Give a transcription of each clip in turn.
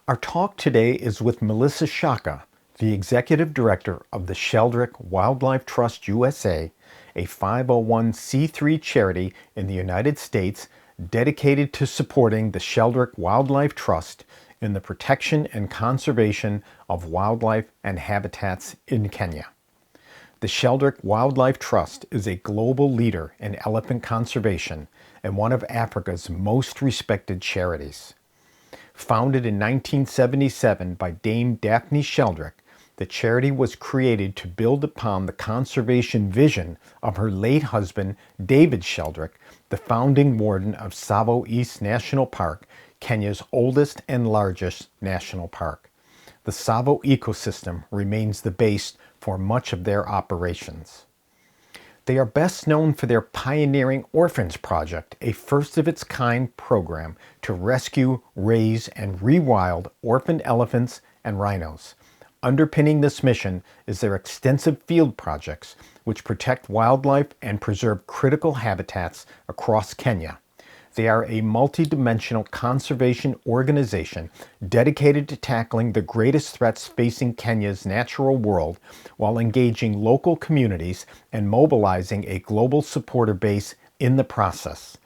Our talk today is with Melissa Sciacca, the Executive Director of the Sheldrick Wildlife Trust USA, a 501c3 charity in the United States dedicated to supporting the Sheldrick Wildlife Trust in the protection and conservation of wildlife and habitats in Kenya. The Sheldrick Wildlife Trust is a global leader in elephant conservation and one of Africa's most respected charities. Founded in 1977 by Dame Daphne Sheldrick, the charity was created to build upon the conservation vision of her late husband, David Sheldrick, the founding warden of Tsavo East National Park, Kenya's oldest and largest national park. The Tsavo ecosystem remains the base for much of their operations. They are best known for their pioneering Orphans Project, a first-of-its-kind program to rescue, raise, and rewild orphaned elephants and rhinos. Underpinning this mission is their extensive field projects, which protect wildlife and preserve critical habitats across Kenya. They are a multidimensional conservation organization dedicated to tackling the greatest threats facing Kenya's natural world while engaging local communities and mobilizing a global supporter base in the process.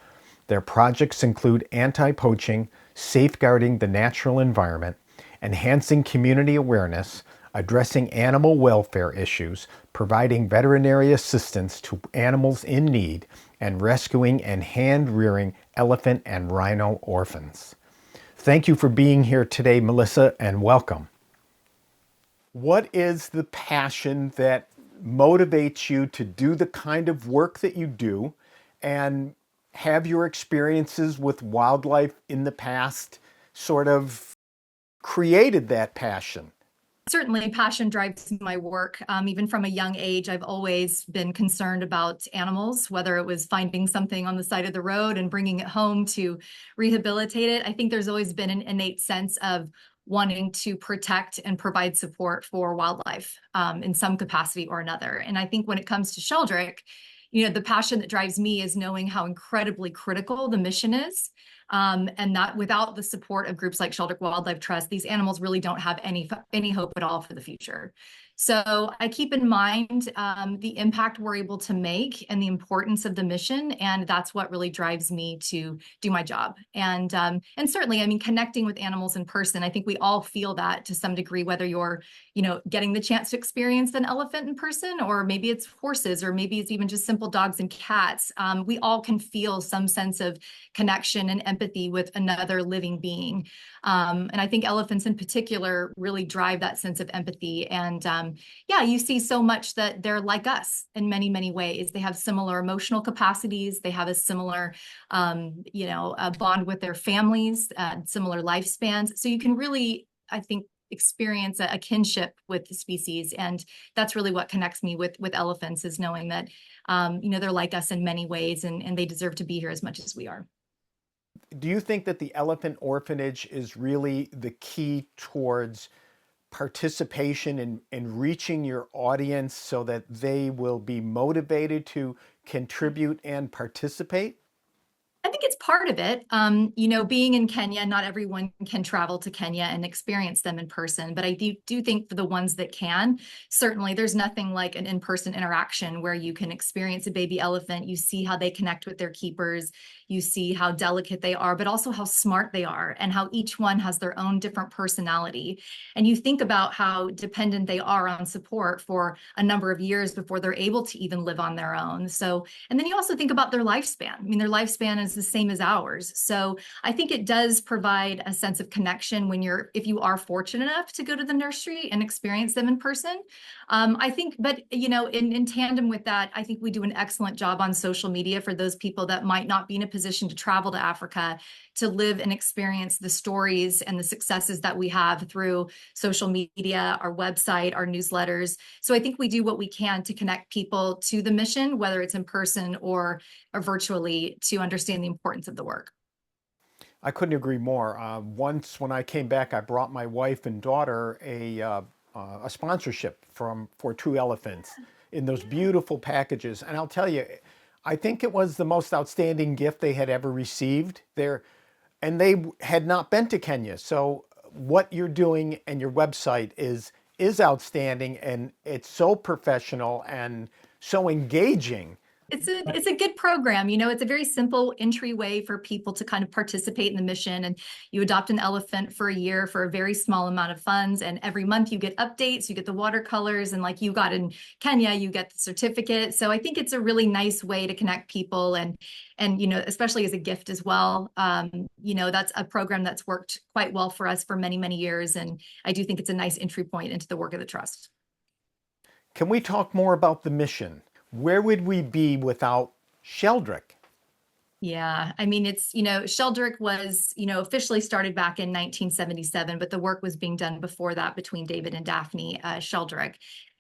Their projects include anti-poaching, safeguarding the natural environment, enhancing community awareness, addressing animal welfare issues, providing veterinary assistance to animals in need, and rescuing and hand-rearing elephant and rhino orphans. Thank you for being here today, Melissa, and welcome. What is the passion that motivates you to do the kind of work that you do, and have your experiences with wildlife in the past sort of created that passion? Certainly, passion drives my work. Even from a young age, I've always been concerned about animals, whether it was finding something on the side of the road and bringing it home to rehabilitate it. I think there's always been an innate sense of wanting to protect and provide support for wildlife in some capacity or another. And I think when it comes to Sheldrick, the passion that drives me is knowing how incredibly critical the mission is. And that without the support of groups like Sheldrick Wildlife Trust, these animals really don't have any hope at all for the future. So I keep in mind the impact we're able to make and the importance of the mission, and that's what really drives me to do my job. And certainly, I mean, connecting with animals in person, I think we all feel that to some degree, whether you're, getting the chance to experience an elephant in person, or maybe it's horses, or maybe it's even just simple dogs and cats. We all can feel some sense of connection and empathy with another living being. And I think elephants in particular really drive that sense of empathy. And yeah, you see so much that they're like us in many, many ways. They have similar emotional capacities. They have a similar, a bond with their families, similar lifespans. So you can really, I think, experience a kinship with the species. And that's really what connects me with elephants, is knowing that, they're like us in many ways, and they deserve to be here as much as we are. Do you think that the elephant orphanage is really the key towards participation in reaching your audience so that they will be motivated to contribute and participate? I think it's part of it. Being in Kenya, not everyone can travel to Kenya and experience them in person, but I do think for the ones that can, certainly there's nothing like an in-person interaction where you can experience a baby elephant. You see how they connect with their keepers. You see how delicate they are, but also how smart they are, and how each one has their own different personality. And you think about how dependent they are on support for a number of years before they're able to even live on their own. So, and then you also think about their lifespan. I mean, their lifespan is the same as ours. So I think it does provide a sense of connection if you are fortunate enough to go to the nursery and experience them in person. I think, but in tandem with that, I think we do an excellent job on social media for those people that might not be in a position to travel to Africa, to live and experience the stories and the successes that we have through social media, our website, our newsletters. So I think we do what we can to connect people to the mission, whether it's in person or virtually, to understand the importance of the work. I couldn't agree more. Once when I came back, I brought my wife and daughter a sponsorship for two elephants in those beautiful packages. And I'll tell you, I think it was the most outstanding gift they had ever received. And they had not been to Kenya. So what you're doing and your website is outstanding, and it's so professional and so engaging. It's a good program. It's a very simple entryway for people to kind of participate in the mission. And you adopt an elephant for a year for a very small amount of funds. And every month you get updates, you get the watercolors, and like you got in Kenya, you get the certificate. So I think it's a really nice way to connect people and especially as a gift as well. That's a program that's worked quite well for us for many, many years. And I do think it's a nice entry point into the work of the trust. Can we talk more about the mission? Where would we be without Sheldrick? Yeah, I mean, Sheldrick was, officially started back in 1977, but the work was being done before that between David and Daphne Sheldrick.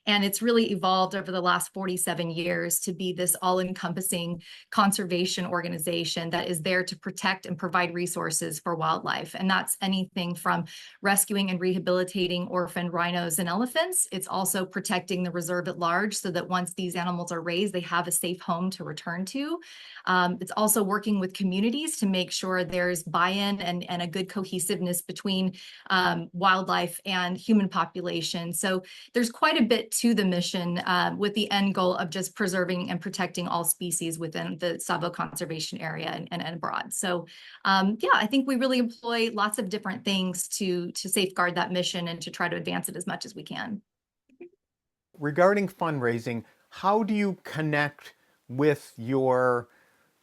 And it's really evolved over the last 47 years to be this all-encompassing conservation organization that is there to protect and provide resources for wildlife. And that's anything from rescuing and rehabilitating orphaned rhinos and elephants. It's also protecting the reserve at large so that once these animals are raised, they have a safe home to return to. It's also working with communities to make sure there's buy-in and a good cohesiveness between wildlife and human population. So there's quite a bit to the mission with the end goal of just preserving and protecting all species within the Tsavo conservation area and abroad. So yeah, I think we really employ lots of different things to safeguard that mission and to try to advance it as much as we can. Regarding fundraising, how do you connect with your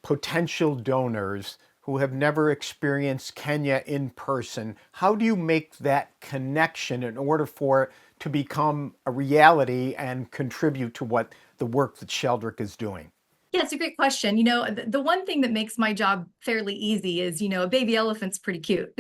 potential donors who have never experienced Kenya in person? How do you make that connection in order for it to become a reality and contribute to what the work that Sheldrick is doing? Yeah, it's a great question. The one thing that makes my job fairly easy is, a baby elephant's pretty cute.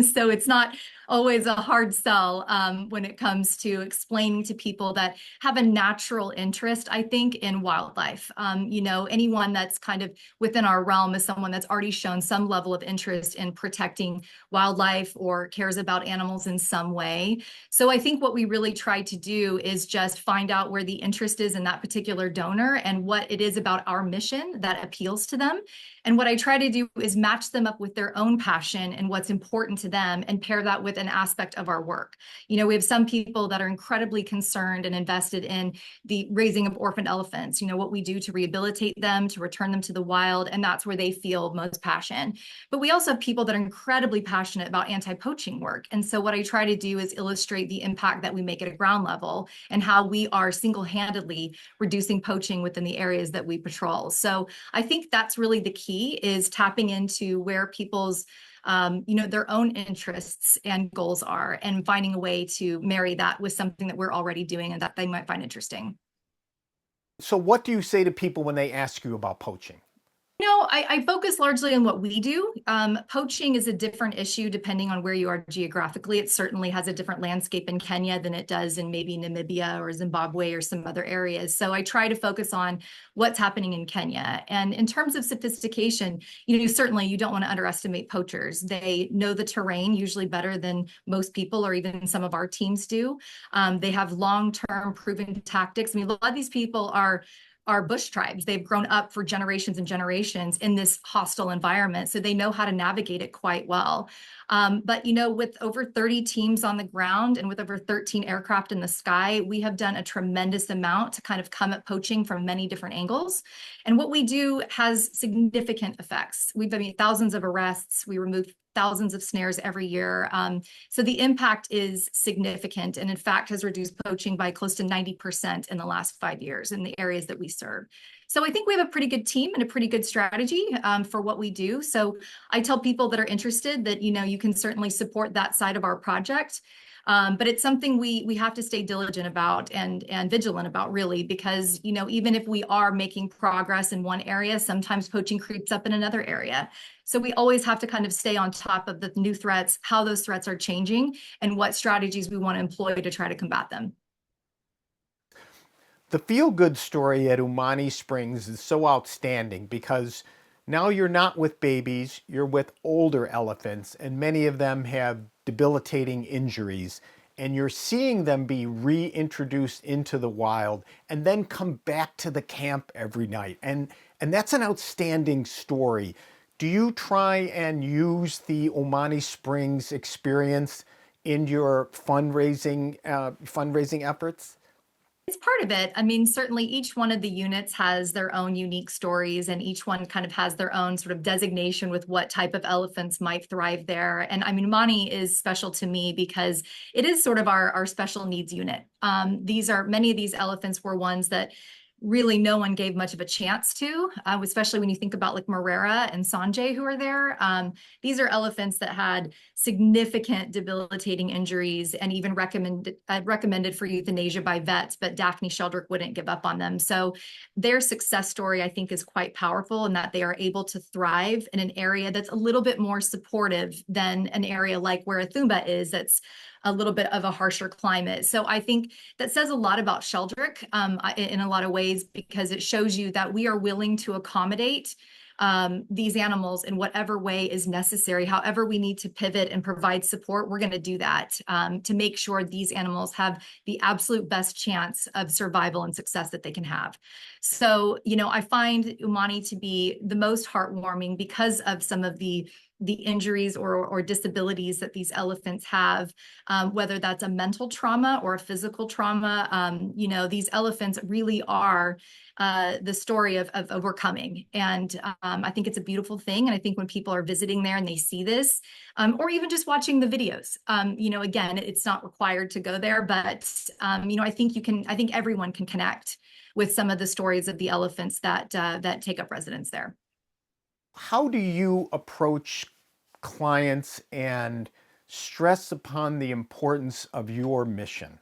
So it's not always a hard sell when it comes to explaining to people that have a natural interest, I think, in wildlife. Anyone that's kind of within our realm is someone that's already shown some level of interest in protecting wildlife or cares about animals in some way. So I think what we really try to do is just find out where the interest is in that particular donor and what it is about our mission that appeals to them. And what I try to do is match them up with their own passion and what's important to them and pair that with an aspect of our work. We have some people that are incredibly concerned and invested in the raising of orphaned elephants, what we do to rehabilitate them, to return them to the wild, and that's where they feel most passion. But we also have people that are incredibly passionate about anti-poaching work. And so what I try to do is illustrate the impact that we make at a ground level and how we are single-handedly reducing poaching within the areas that we patrol. So I think that's really the key, is tapping into where people's their own interests and goals are and finding a way to marry that with something that we're already doing and that they might find interesting. So what do you say to people when they ask you about poaching? I focus largely on what we do. Poaching is a different issue depending on where you are geographically. It certainly has a different landscape in Kenya than it does in maybe Namibia or Zimbabwe or some other areas. So I try to focus on what's happening in Kenya. And in terms of sophistication, certainly you don't want to underestimate poachers. They know the terrain usually better than most people or even some of our teams do. They have long-term proven tactics. I mean, a lot of these people are bush tribes. They've grown up for generations and generations in this hostile environment, so they know how to navigate it quite well. But with over 30 teams on the ground and with over 13 aircraft in the sky, we have done a tremendous amount to kind of come at poaching from many different angles. And what we do has significant effects. We've made thousands of arrests. We remove thousands of snares every year. So the impact is significant and in fact has reduced poaching by close to 90% in the last 5 years in the areas that we serve. So I think we have a pretty good team and a pretty good strategy for what we do. So I tell people that are interested that, you can certainly support that side of our project. But it's something we have to stay diligent about and vigilant about, really, because, even if we are making progress in one area, sometimes poaching creeps up in another area. So we always have to kind of stay on top of the new threats, how those threats are changing, and what strategies we want to employ to try to combat them. The feel-good story at Umani Springs is so outstanding because now you're not with babies, you're with older elephants, and many of them have debilitating injuries, and you're seeing them be reintroduced into the wild and then come back to the camp every night. And that's an outstanding story. Do you try and use the Umani Springs experience in your fundraising efforts? It's part of it. I mean, certainly each one of the units has their own unique stories, and each one kind of has their own sort of designation with what type of elephants might thrive there. And I mean, Mani is special to me because it is sort of our special needs unit. Many of these elephants were ones that really no one gave much of a chance to, especially when you think about like Marrera and Sanjay who are there. These are elephants that had significant debilitating injuries and even recommended for euthanasia by vets, but Daphne Sheldrick wouldn't give up on them. So their success story, I think, is quite powerful in that they are able to thrive in an area that's a little bit more supportive than an area like where Athumba is, that's a little bit of a harsher climate. So I think that says a lot about Sheldrick in a lot of ways, because it shows you that we are willing to accommodate these animals in whatever way is necessary. However we need to pivot and provide support, we're going to do that to make sure these animals have the absolute best chance of survival and success that they can have. So, I find Umani to be the most heartwarming because of some of the injuries or disabilities that these elephants have, whether that's a mental trauma or a physical trauma. These elephants really are the story of overcoming. And I think it's a beautiful thing. And I think when people are visiting there and they see this, or even just watching the videos, again, it's not required to go there, but, I think everyone can connect with some of the stories of the elephants that take up residence there. How do you approach clients and stress upon the importance of your mission?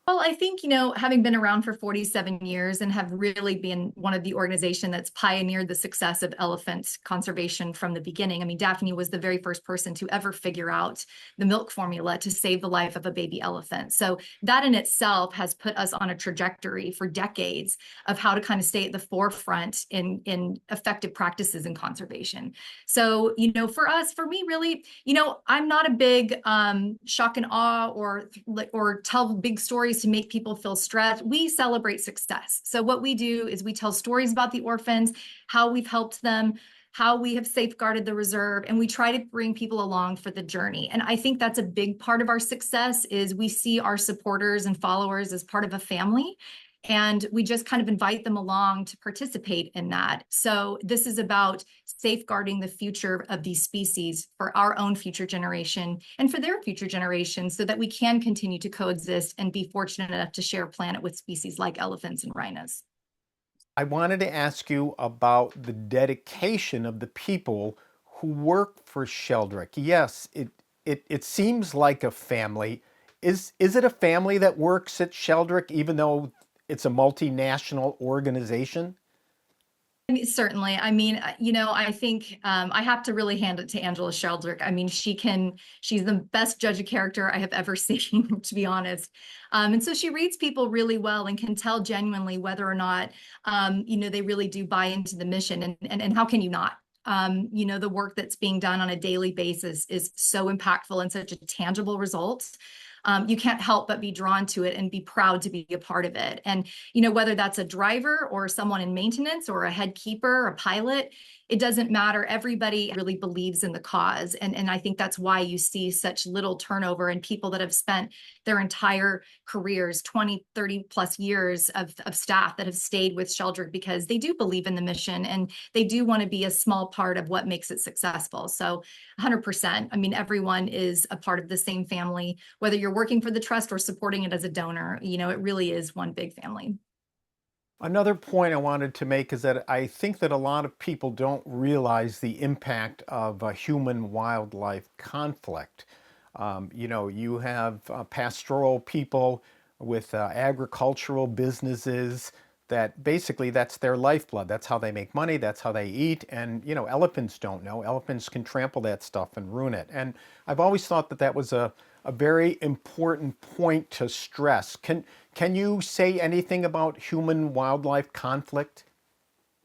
Well, I think, having been around for 47 years and have really been one of the organization that's pioneered the success of elephant conservation from the beginning. I mean, Daphne was the very first person to ever figure out the milk formula to save the life of a baby elephant. So that in itself has put us on a trajectory for decades of how to kind of stay at the forefront in effective practices in conservation. So, for me, really, I'm not a big shock and awe or tell big stories to make people feel stressed. We celebrate success. So what we do is we tell stories about the orphans, how we've helped them, how we have safeguarded the reserve, and we try to bring people along for the journey. And I think that's a big part of our success is we see our supporters and followers as part of a family. And we just kind of invite them along to participate in that. So this is about safeguarding the future of these species for our own future generation and for their future generations so that we can continue to coexist and be fortunate enough to share a planet with species like elephants and rhinos. I wanted to ask you about the dedication of the people who work for Sheldrick. Yes, it seems like a family. Is it a family that works at Sheldrick, even though it's a multinational organization? I mean, certainly. I mean, I think I have to really hand it to Angela Sheldrick. I mean, she's the best judge of character I have ever seen, to be honest. And so she reads people really well and can tell genuinely whether or not, they really do buy into the mission. And how can you not? The work that's being done on a daily basis is so impactful and such a tangible result. You can't help but be drawn to it and be proud to be a part of it. And, whether that's a driver or someone in maintenance or a head keeper, a pilot, it doesn't matter. Everybody really believes in the cause. And I think that's why you see such little turnover in people that have spent their entire careers, 20, 30 plus years of staff that have stayed with Sheldrick because they do believe in the mission and they do want to be a small part of what makes it successful. So 100%. I mean, everyone is a part of the same family, whether you're working for the trust or supporting it as a donor. It really is one big family. Another point I wanted to make is that I think that a lot of people don't realize the impact of a human-wildlife conflict. You have pastoral people with agricultural businesses that basically that's their lifeblood. That's how they make money. That's how they eat. And, elephants don't know. Elephants can trample that stuff and ruin it. And I've always thought that that was a very important point to stress. Can you say anything about human-wildlife conflict?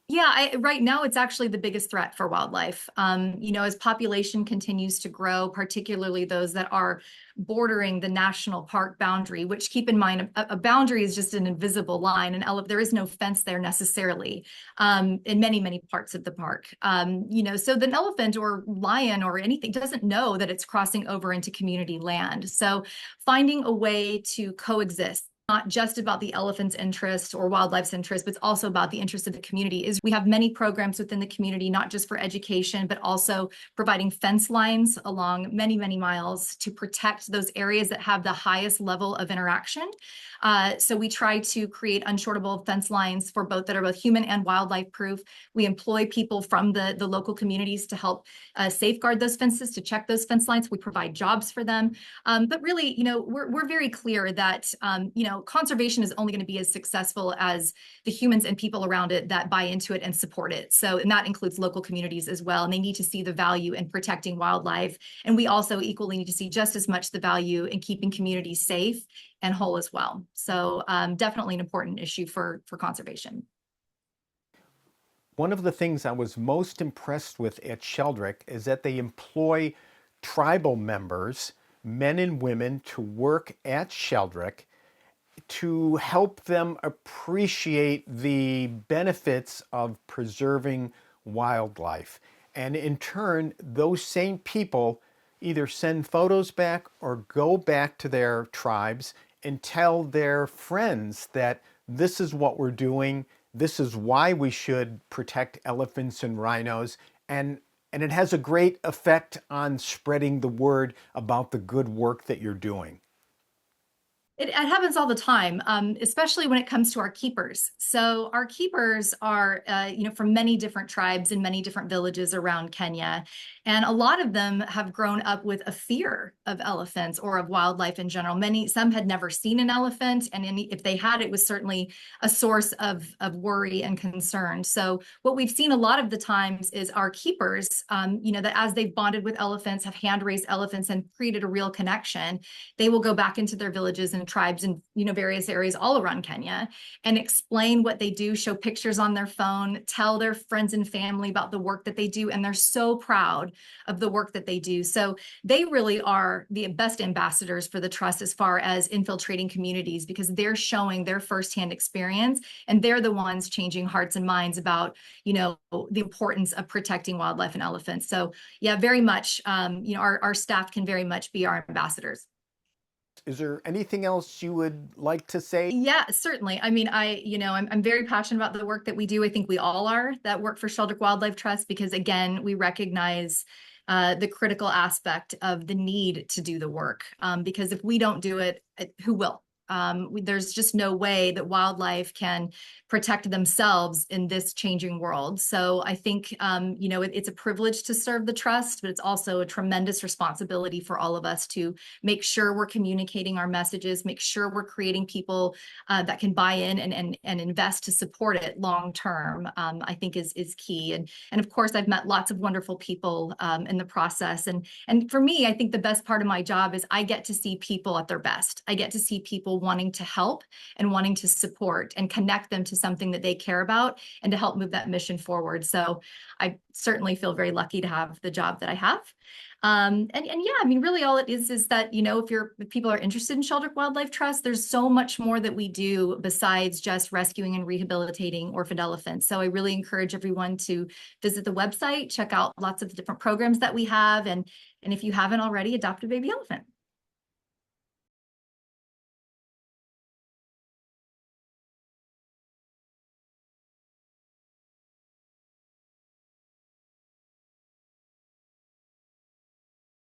Yeah, right now it's actually the biggest threat for wildlife. As population continues to grow, particularly those that are bordering the national park boundary, which keep in mind, a boundary is just an invisible line, and there is no fence there necessarily in many, many parts of the park. So the elephant or lion or anything doesn't know that it's crossing over into community land. So finding a way to coexist, not just about the elephant's interest or wildlife's interest, but it's also about the interest of the community. Is we have many programs within the community, not just for education, but also providing fence lines along many, many miles to protect those areas that have the highest level of interaction. So we try to create unshortable fence lines for both that are both human and wildlife proof. We employ people from the local communities to help safeguard those fences, to check those fence lines. We provide jobs for them. But really, we're very clear that, conservation is only going to be as successful as the humans and people around it that buy into it and support it. So, and that includes local communities as well. And they need to see the value in protecting wildlife. And we also equally need to see just as much the value in keeping communities safe and whole as well. So definitely an important issue for conservation. One of the things I was most impressed with at Sheldrick is that they employ tribal members, men and women, to work at Sheldrick to help them appreciate the benefits of preserving wildlife. And in turn, those same people either send photos back or go back to their tribes and tell their friends that this is what we're doing, this is why we should protect elephants and rhinos, and it has a great effect on spreading the word about the good work that you're doing. It happens all the time, especially when it comes to our keepers. So our keepers are, from many different tribes and many different villages around Kenya. And a lot of them have grown up with a fear of elephants or of wildlife in general. Some had never seen an elephant, and if they had, it was certainly a source of worry and concern. So what we've seen a lot of the times is our keepers, that as they've bonded with elephants, have hand-raised elephants and created a real connection, they will go back into their villages and tribes in various areas all around Kenya and explain what they do, show pictures on their phone, tell their friends and family about the work that they do, and they're so proud of the work that they do. So they really are the best ambassadors for the trust as far as infiltrating communities, because they're showing their firsthand experience, and they're the ones changing hearts and minds about the importance of protecting wildlife and elephants. So yeah, very much our staff can very much be our ambassadors. Is there anything else you would like to say? Yeah, certainly. I mean, I'm very passionate about the work that we do. I think we all are that work for Sheldrick Wildlife Trust, because again, we recognize the critical aspect of the need to do the work. Because if we don't do it, who will? There's just no way that wildlife can protect themselves in this changing world. So I think, it's a privilege to serve the trust, but it's also a tremendous responsibility for all of us to make sure we're communicating our messages, make sure we're creating people that can buy in and invest to support it long term. I think is key. And of course, I've met lots of wonderful people in the process. And for me, I think the best part of my job is I get to see people at their best. I get to see people wanting to help and wanting to support and connect them to something that they care about and to help move that mission forward. So I certainly feel very lucky to have the job that I have. And yeah, I mean, really all it is that, if people are interested in Sheldrick Wildlife Trust, there's so much more that we do besides just rescuing and rehabilitating orphaned elephants. So I really encourage everyone to visit the website, check out lots of the different programs that we have. And if you haven't already, adopt a baby elephant.